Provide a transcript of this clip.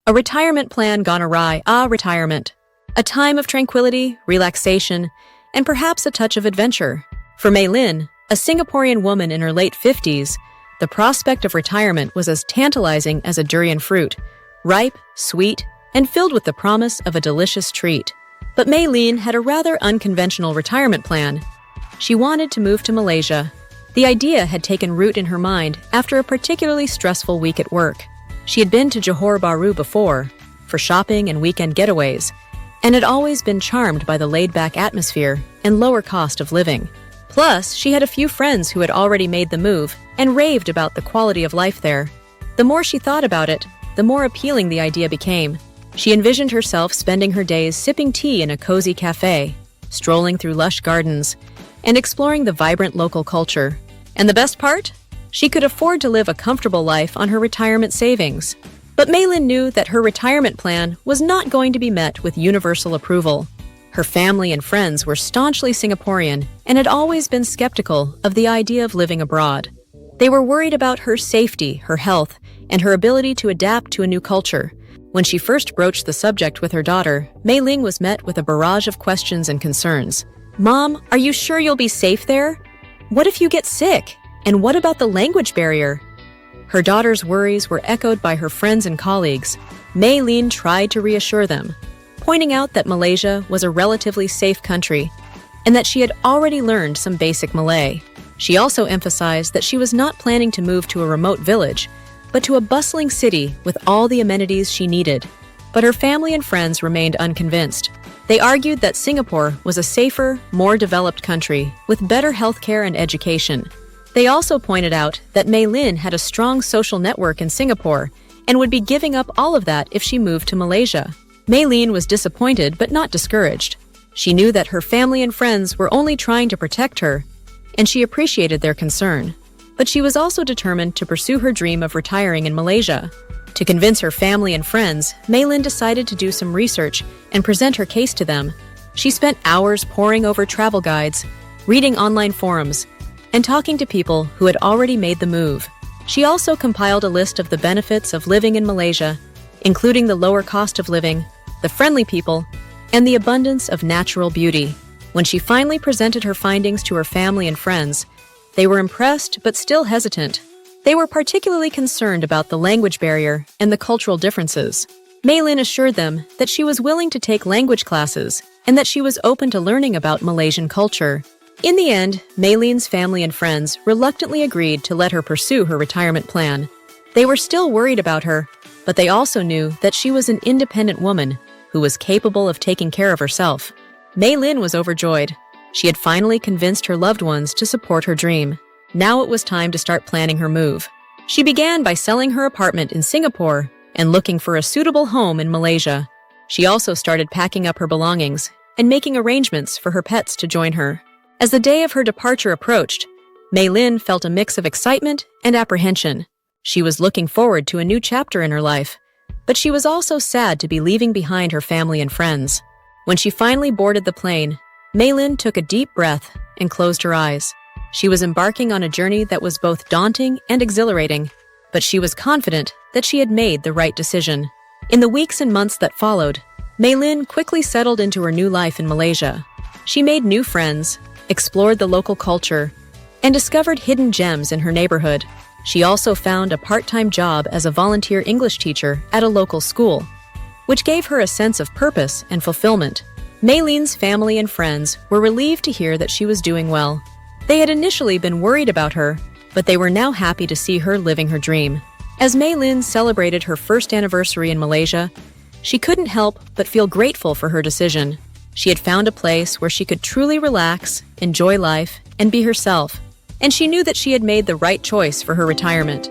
A retirement plan gone awry. Retirement. A time of tranquility, relaxation, and perhaps a touch of adventure. For Mei Lin, a Singaporean woman in her late 50s, the prospect of retirement was as tantalizing as a durian fruit, ripe, sweet, and filled with the promise of a delicious treat. But Mei Lin had a rather unconventional retirement plan. She wanted to move to Malaysia. The idea had taken root in her mind after a particularly stressful week at work. She had been to Johor Bahru before, for shopping and weekend getaways, and had always been charmed by the laid-back atmosphere and lower cost of living. Plus, she had a few friends who had already made the move and raved about the quality of life there. The more she thought about it, the more appealing the idea became. She envisioned herself spending her days sipping tea in a cozy cafe, strolling through lush gardens, and exploring the vibrant local culture. And the best part? She could afford to live a comfortable life on her retirement savings. But Mei Lin knew that her retirement plan was not going to be met with universal approval. Her family and friends were staunchly Singaporean and had always been skeptical of the idea of living abroad. They were worried about her safety, her health, and her ability to adapt to a new culture. When she first broached the subject with her daughter, Mei Lin was met with a barrage of questions and concerns. "Mom, are you sure you'll be safe there? What if you get sick? And what about the language barrier?" Her daughter's worries were echoed by her friends and colleagues. Mei Lin tried to reassure them, pointing out that Malaysia was a relatively safe country and that she had already learned some basic Malay. She also emphasized that she was not planning to move to a remote village, but to a bustling city with all the amenities she needed. But her family and friends remained unconvinced. They argued that Singapore was a safer, more developed country with better healthcare and education. They also pointed out that Mei Lin had a strong social network in Singapore and would be giving up all of that if she moved to Malaysia. Mei Lin was disappointed but not discouraged. She knew that her family and friends were only trying to protect her, and she appreciated their concern. But she was also determined to pursue her dream of retiring in Malaysia. To convince her family and friends, Mei Lin decided to do some research and present her case to them. She spent hours poring over travel guides, reading online forums, and talking to people who had already made the move. She also compiled a list of the benefits of living in Malaysia, including the lower cost of living, the friendly people, and the abundance of natural beauty. When she finally presented her findings to her family and friends, they were impressed but still hesitant. They were particularly concerned about the language barrier and the cultural differences. Mei Lin assured them that she was willing to take language classes and that she was open to learning about Malaysian culture. In the end, Mei Lin's family and friends reluctantly agreed to let her pursue her retirement plan. They were still worried about her, but they also knew that she was an independent woman who was capable of taking care of herself. Mei Lin was overjoyed. She had finally convinced her loved ones to support her dream. Now it was time to start planning her move. She began by selling her apartment in Singapore and looking for a suitable home in Malaysia. She also started packing up her belongings and making arrangements for her pets to join her. As the day of her departure approached, Mei Lin felt a mix of excitement and apprehension. She was looking forward to a new chapter in her life, but she was also sad to be leaving behind her family and friends. When she finally boarded the plane, Mei Lin took a deep breath and closed her eyes. She was embarking on a journey that was both daunting and exhilarating, but she was confident that she had made the right decision. In the weeks and months that followed, Mei Lin quickly settled into her new life in Malaysia. She made new friends, explored the local culture, and discovered hidden gems in her neighborhood. She also found a part-time job as a volunteer English teacher at a local school, which gave her a sense of purpose and fulfillment. Mei Lin's family and friends were relieved to hear that she was doing well. They had initially been worried about her, but they were now happy to see her living her dream. As Mei Lin celebrated her first anniversary in Malaysia, she couldn't help but feel grateful for her decision. She had found a place where she could truly relax, enjoy life, and be herself, and she knew that she had made the right choice for her retirement.